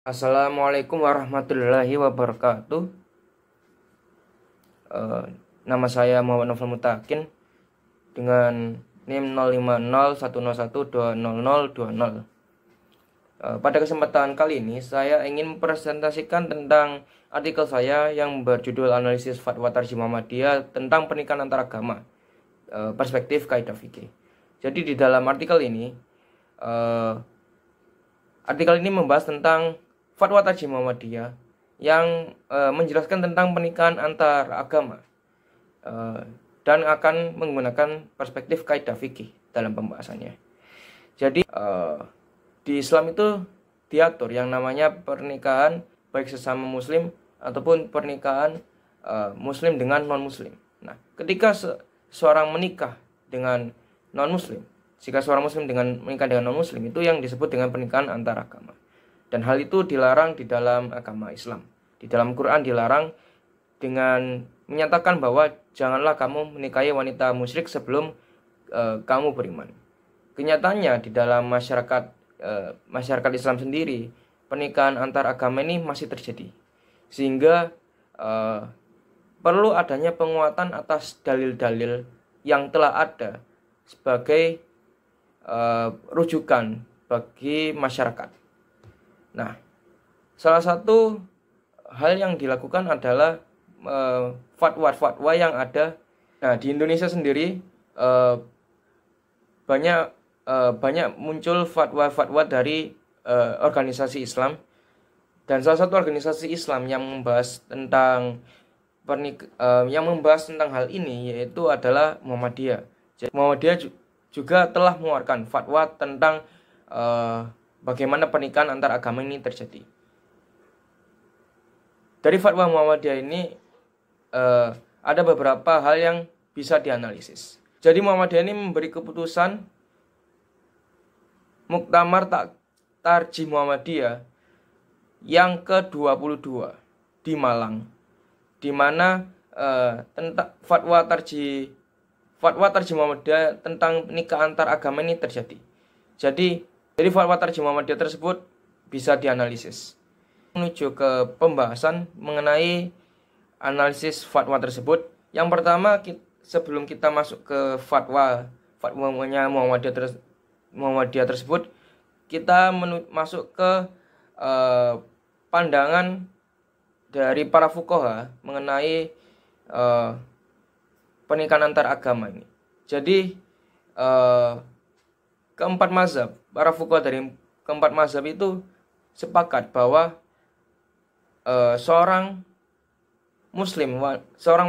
Assalamualaikum warahmatullahi wabarakatuh. Nama saya Muhammad Novel Mutakin dengan NIM 050101200020. Pada kesempatan kali ini saya ingin mempresentasikan tentang artikel saya yang berjudul Analisis Fatwa Tarjih Muhammadiyah tentang Pernikahan Antaragama, Perspektif Kaidah Fikih. Jadi di dalam artikel ini membahas tentang Fatwa Tarjih Muhammadiyah yang menjelaskan tentang pernikahan antar agama dan akan menggunakan perspektif kaidah fikih dalam pembahasannya. Jadi di Islam itu diatur yang namanya pernikahan baik sesama muslim ataupun pernikahan muslim dengan non-muslim. Nah, ketika seorang menikah dengan non-muslim, jika seorang muslim menikah dengan non-muslim, itu yang disebut dengan pernikahan antar agama. Dan hal itu dilarang di dalam agama Islam. Di dalam Quran dilarang dengan menyatakan bahwa janganlah kamu menikahi wanita musyrik sebelum kamu beriman. Kenyataannya di dalam masyarakat Islam sendiri, pernikahan antar agama ini masih terjadi. Sehingga perlu adanya penguatan atas dalil-dalil yang telah ada sebagai rujukan bagi masyarakat. Nah, salah satu hal yang dilakukan adalah fatwa-fatwa yang ada. Nah, di Indonesia sendiri banyak muncul fatwa-fatwa dari organisasi Islam, dan salah satu organisasi Islam yang membahas tentang hal ini yaitu adalah Muhammadiyah. Jadi, Muhammadiyah juga telah mengeluarkan fatwa tentang bagaimana pernikahan antar agama ini terjadi. Dari fatwa Muhammadiyah ini ada beberapa hal yang bisa dianalisis. Jadi Muhammadiyah ini memberi keputusan Muktamar Tarjih Muhammadiyah yang ke-22 di Malang, di mana tentang fatwa tarjih Muhammadiyah tentang pernikahan antar agama ini terjadi. Jadi fatwa tarjih Muhammadiyah tersebut bisa dianalisis. Menuju ke pembahasan mengenai analisis fatwa tersebut. Yang pertama, sebelum kita masuk ke fatwanya Muhammadiyah tersebut, kita masuk ke pandangan dari para fuqaha mengenai pernikahan antar agama ini. Jadi keempat mazhab, para fuqaha dari keempat mazhab itu sepakat bahwa seorang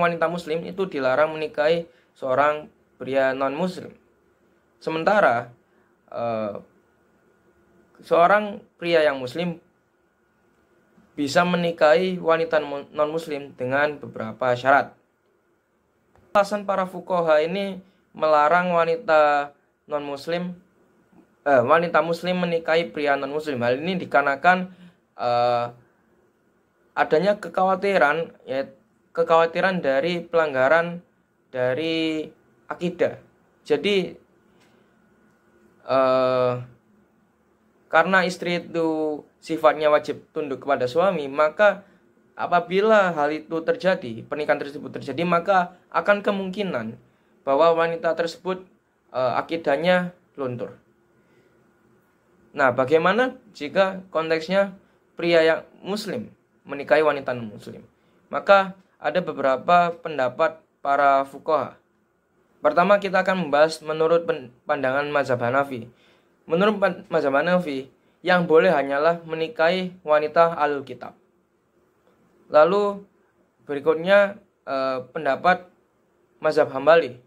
wanita muslim itu dilarang menikahi seorang pria non-muslim. Sementara seorang pria yang muslim bisa menikahi wanita non-muslim dengan beberapa syarat. Alasan para fuqaha ini melarang wanita muslim menikahi pria non-muslim. Hal ini dikarenakan adanya kekhawatiran dari pelanggaran dari akidah. Jadi karena istri itu sifatnya wajib tunduk kepada suami, maka apabila hal itu terjadi, pernikahan tersebut terjadi, maka akan kemungkinan bahwa wanita tersebut akidahnya luntur. Nah, bagaimana jika konteksnya pria yang muslim menikahi wanita non-muslim? Maka ada beberapa pendapat para fuqaha. Pertama, kita akan membahas menurut pandangan mazhab Hanafi. Menurut mazhab Hanafi, yang boleh hanyalah menikahi wanita ahlul kitab. Lalu berikutnya pendapat mazhab Hambali.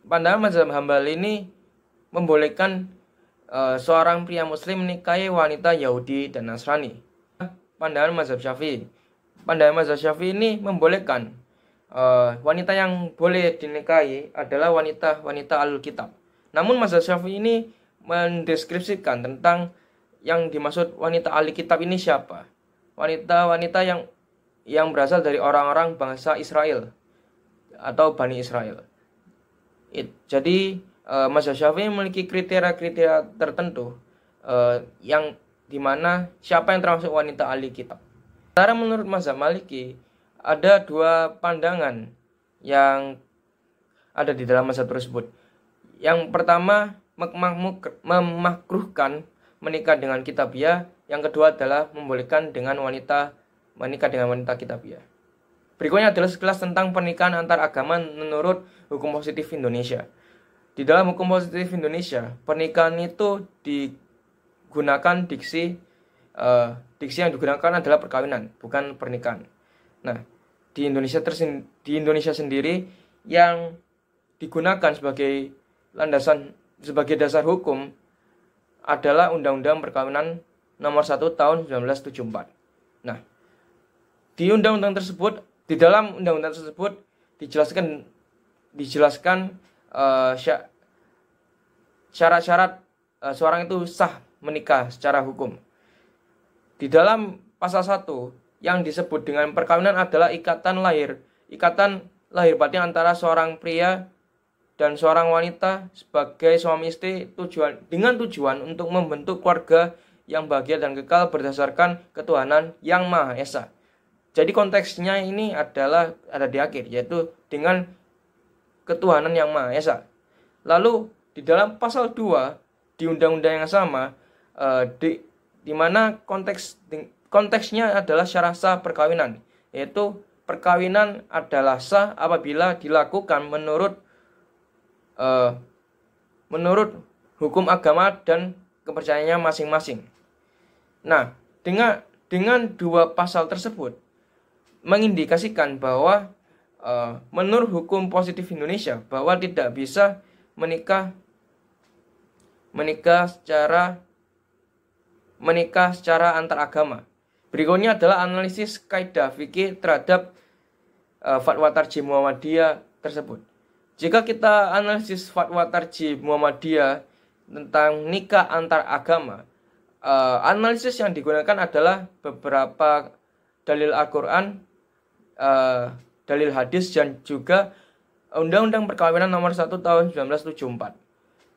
Pandangan mazhab Hambali ini membolehkan seorang pria muslim menikahi wanita Yahudi dan Nasrani. Pandangan mazhab Syafi'i. Pandangan mazhab Syafi'i ini membolehkan wanita yang boleh dinikahi adalah wanita ahlul kitab. Namun mazhab Syafi'i ini mendeskripsikan tentang yang dimaksud wanita ahli kitab ini siapa. Wanita yang berasal dari orang-orang bangsa Israel atau Bani Israel. Jadi mazhab Syafi'i memiliki kriteria-kriteria tertentu yang di mana siapa yang termasuk wanita ahli kitab. Sementara menurut mazhab Maliki ada dua pandangan yang ada di dalam mazhab tersebut. Yang pertama memakruhkan menikah dengan kitabiah, yang kedua adalah membolehkan menikah dengan wanita kitabiah. Berikutnya adalah sekilas tentang pernikahan antar agama menurut hukum positif Indonesia. Di dalam hukum positif Indonesia, pernikahan itu digunakan diksi yang digunakan adalah perkawinan, bukan pernikahan. Nah, di Indonesia sendiri yang digunakan sebagai dasar hukum adalah Undang-Undang Perkawinan Nomor 1 Tahun 1974. Nah, di dalam undang-undang tersebut dijelaskan syarat-syarat seorang itu sah menikah secara hukum. Di dalam pasal 1 yang disebut dengan perkawinan adalah ikatan lahir batin antara seorang pria dan seorang wanita sebagai suami istri dengan tujuan untuk membentuk keluarga yang bahagia dan kekal berdasarkan ketuhanan yang Maha Esa. Jadi konteksnya ini adalah ada di akhir, yaitu dengan ketuhanan yang Maha Esa. Lalu di dalam pasal 2 di undang-undang yang sama di mana konteksnya adalah syarat sah perkawinan, yaitu perkawinan adalah sah apabila dilakukan menurut hukum agama dan kepercayaannya masing-masing. Nah, dengan dua pasal tersebut mengindikasikan bahwa menurut hukum positif Indonesia bahwa tidak bisa menikah secara antar agama. Berikutnya adalah analisis kaidah fikih terhadap fatwa Tarjih Muhammadiyah tersebut. Jika kita analisis fatwa Tarjih Muhammadiyah tentang nikah antar agama, analisis yang digunakan adalah beberapa dalil Al-Quran, dalil hadis, dan juga Undang-Undang Perkawinan Nomor 1 Tahun 1974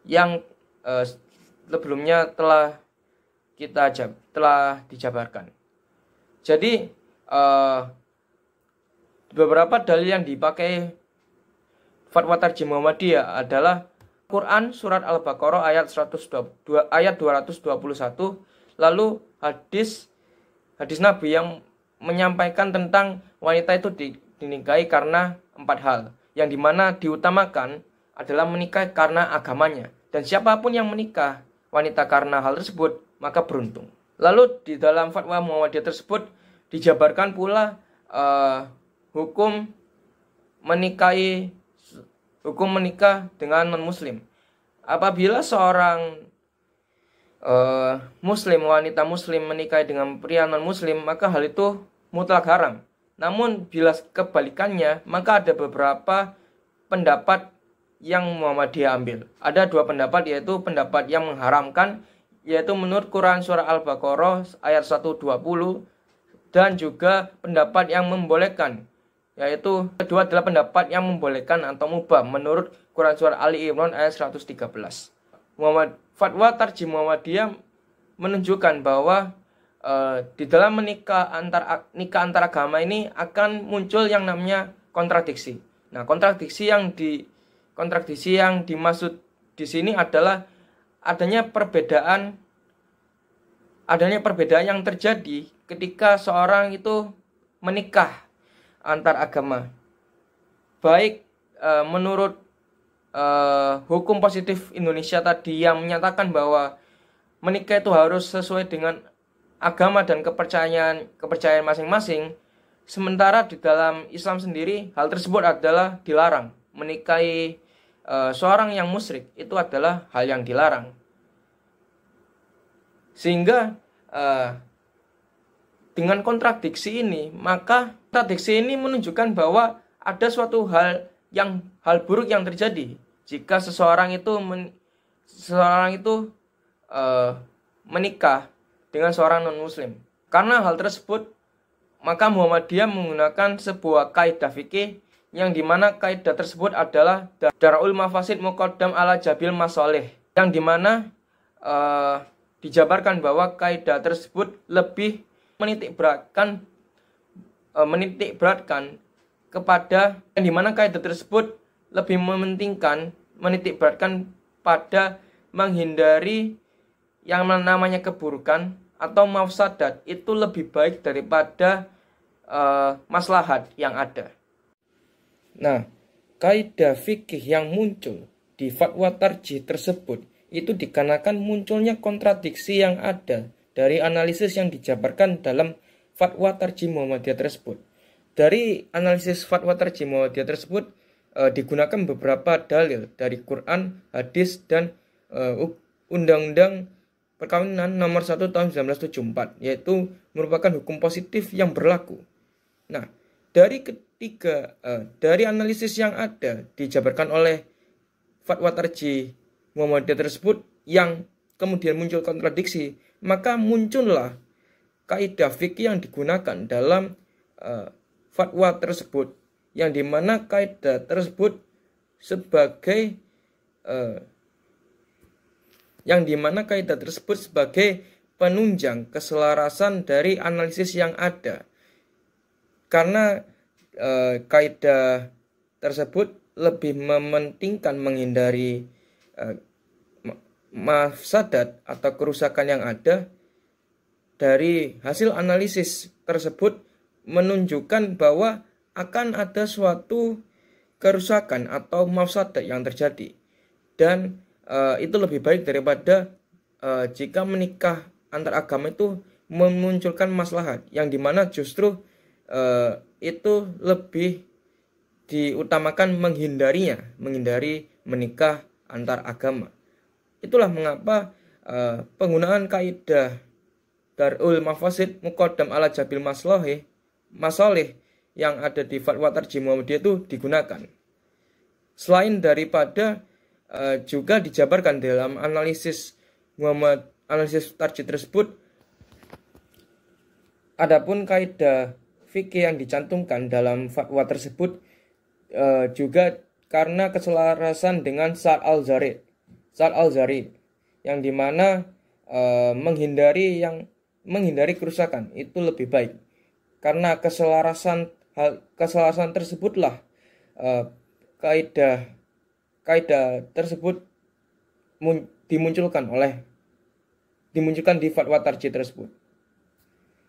yang sebelumnya telah dijabarkan. Jadi beberapa dalil yang dipakai fatwa Tarjih Muhammadiyah adalah Quran surat Al-Baqarah ayat 221, lalu hadis Nabi yang menyampaikan tentang wanita itu dinikahi karena 4 hal, yang dimana diutamakan adalah menikah karena agamanya, dan siapapun yang menikah wanita karena hal tersebut maka beruntung. Lalu di dalam fatwa Muhammadiyah tersebut dijabarkan pula hukum menikah dengan non-muslim. Apabila seorang wanita muslim menikahi dengan pria non-muslim, maka hal itu mutlak haram. Namun bila kebalikannya, maka ada beberapa pendapat yang Muhammadiyah ambil. Ada dua pendapat, yaitu pendapat yang mengharamkan, yaitu menurut Quran surah Al-Baqarah ayat 120, dan juga pendapat yang membolehkan, yaitu kedua adalah pendapat yang membolehkan atau mubah menurut Quran surah Ali Imran ayat 113. Fatwa Tarjih Muhammadiyah menunjukkan bahwa di dalam nikah antar agama ini akan muncul yang namanya kontradiksi. Nah, kontradiksi yang dimaksud di sini adalah adanya perbedaan yang terjadi ketika seorang itu menikah antar agama. Baik menurut hukum positif Indonesia tadi yang menyatakan bahwa menikah itu harus sesuai dengan agama dan kepercayaan masing-masing, sementara di dalam Islam sendiri hal tersebut adalah dilarang. Menikahi seorang yang musyrik itu adalah hal yang dilarang. Sehingga dengan kontradiksi ini, maka kontradiksi ini menunjukkan bahwa ada suatu hal buruk yang terjadi jika seseorang itu menikah dengan seorang non-muslim. Karena hal tersebut, maka Muhammadiyah menggunakan sebuah kaidah fikih yang dimana kaidah tersebut adalah Darul Mafasid Muqaddam ala Jabil Masoleh, yang dimana dijabarkan bahwa kaidah tersebut lebih menitik beratkan kepada yang dimana kaidah tersebut lebih menitik beratkan pada menghindari yang namanya keburukan atau mafsadat itu lebih baik daripada maslahat yang ada. Nah, kaidah fikih yang muncul di fatwa tarjih tersebut itu dikarenakan munculnya kontradiksi yang ada dari analisis yang dijabarkan dalam fatwa tarjih Muhammadiyah tersebut. Dari analisis fatwa tarjih Muhammadiyah tersebut digunakan beberapa dalil dari Quran, hadis, dan Undang-Undang Perkawinan nomor 1 tahun 1974, yaitu merupakan hukum positif yang berlaku. Nah, dari analisis yang ada dijabarkan oleh fatwa tarjih Muhammadiyah tersebut yang kemudian muncul kontradiksi, maka muncullah kaidah fikih yang digunakan dalam fatwa tersebut, yang dimana kaidah tersebut sebagai penunjang keselarasan dari analisis yang ada. Karena kaidah tersebut lebih mementingkan menghindari mafsadat atau kerusakan yang ada. Dari hasil analisis tersebut menunjukkan bahwa akan ada suatu kerusakan atau mafsadat yang terjadi, dan itu lebih baik daripada jika menikah antar agama itu memunculkan maslahat, yang dimana justru itu lebih diutamakan menghindari menikah antar agama. Itulah mengapa penggunaan kaidah Darul Mafasid Muqaddam ala Jabil Masalih yang ada di fatwa tarjih Muhammadiyah itu digunakan. Selain daripada juga dijabarkan dalam analisis tarjih tersebut, adapun kaidah fikih yang dicantumkan dalam fatwa tersebut juga karena keselarasan dengan Sa'ad al-Zari, yang dimana menghindari kerusakan itu lebih baik. Karena keselarasan tersebutlah kaidah tersebut dimunculkan di fatwa tarjih tersebut.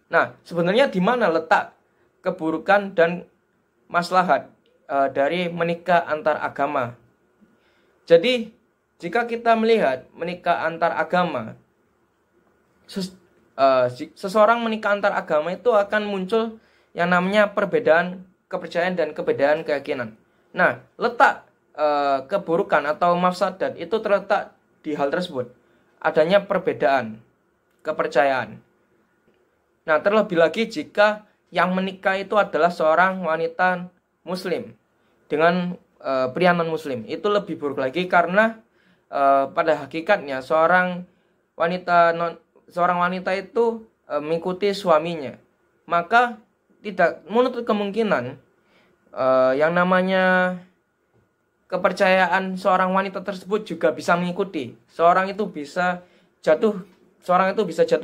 Nah, sebenarnya di mana letak keburukan dan maslahat dari menikah antar agama? Jadi, jika kita melihat menikah antar agama, seseorang menikah antar agama itu akan muncul yang namanya perbedaan kepercayaan dan perbedaan keyakinan. Nah, letak keburukan atau mafsadat itu terletak di hal tersebut, adanya perbedaan kepercayaan. Nah, terlebih lagi jika yang menikah itu adalah seorang wanita muslim dengan pria non muslim, itu lebih buruk lagi karena pada hakikatnya seorang wanita itu mengikuti suaminya, maka tidak menutup kemungkinan yang namanya kepercayaan seorang wanita tersebut juga bisa mengikuti. Seorang itu bisa jatuh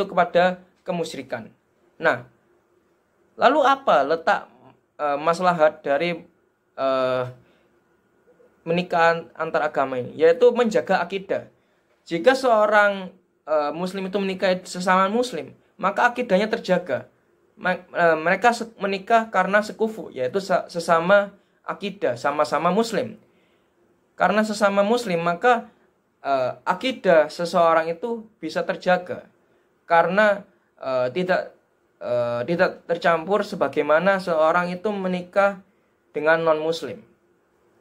kepada kemusyrikan. Nah, lalu apa letak maslahat dari menikah antar agama ini? Yaitu menjaga akidah. Jika seorang muslim itu menikah sesama muslim, maka akidahnya terjaga. Mereka menikah karena sekufu, yaitu sesama akidah, sama-sama muslim. Karena sesama muslim, maka akidah seseorang itu bisa terjaga karena tidak tercampur sebagaimana seorang itu menikah dengan non muslim.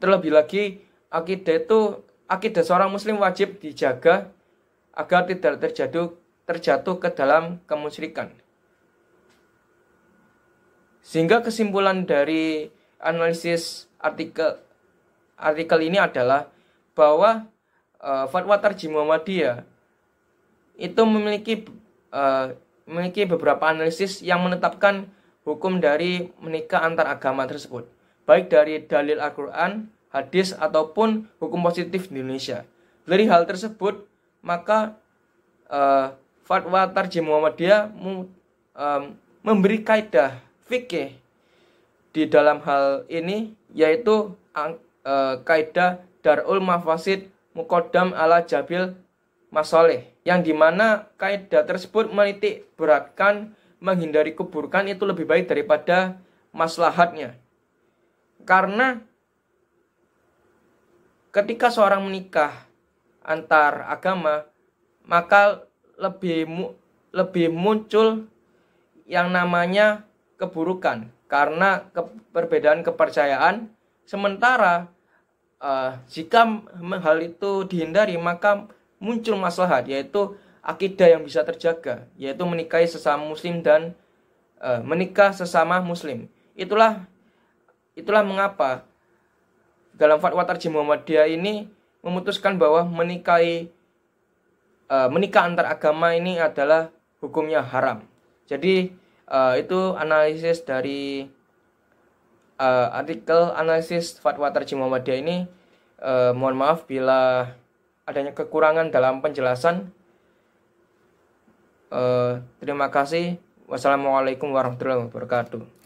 Terlebih lagi akidah seorang muslim wajib dijaga agar tidak terjatuh ke dalam kemusyrikan. Sehingga kesimpulan dari analisis artikel ini adalah bahwa fatwa tarjih Muhammadiyah itu memiliki beberapa analisis yang menetapkan hukum dari menikah antar agama tersebut, baik dari dalil Al-Quran, hadis, ataupun hukum positif di Indonesia. Dari hal tersebut, maka Fatwa Tarjih Muhammadiyah memberi kaidah fikih di dalam hal ini, yaitu kaidah Darul Mafasid Muqaddam ala Jabil Masoleh, yang dimana kaidah tersebut menitik beratkan menghindari keburukan itu lebih baik daripada maslahatnya. Karena ketika seorang menikah antar agama, maka lebih muncul yang namanya keburukan karena perbedaan kepercayaan. Sementara jika hal itu dihindari, maka muncul maslahat, yaitu akidah yang bisa terjaga, yaitu menikahi sesama muslim dan menikah sesama muslim. Itulah mengapa dalam Fatwa Tarjih Muhammadiyah ini memutuskan bahwa menikah antar agama ini adalah hukumnya haram. Jadi itu analisis dari artikel analisis Fatwa Tarjih Muhammadiyah ini. Mohon maaf bila adanya kekurangan dalam penjelasan. Terima kasih. Wassalamualaikum warahmatullahi wabarakatuh.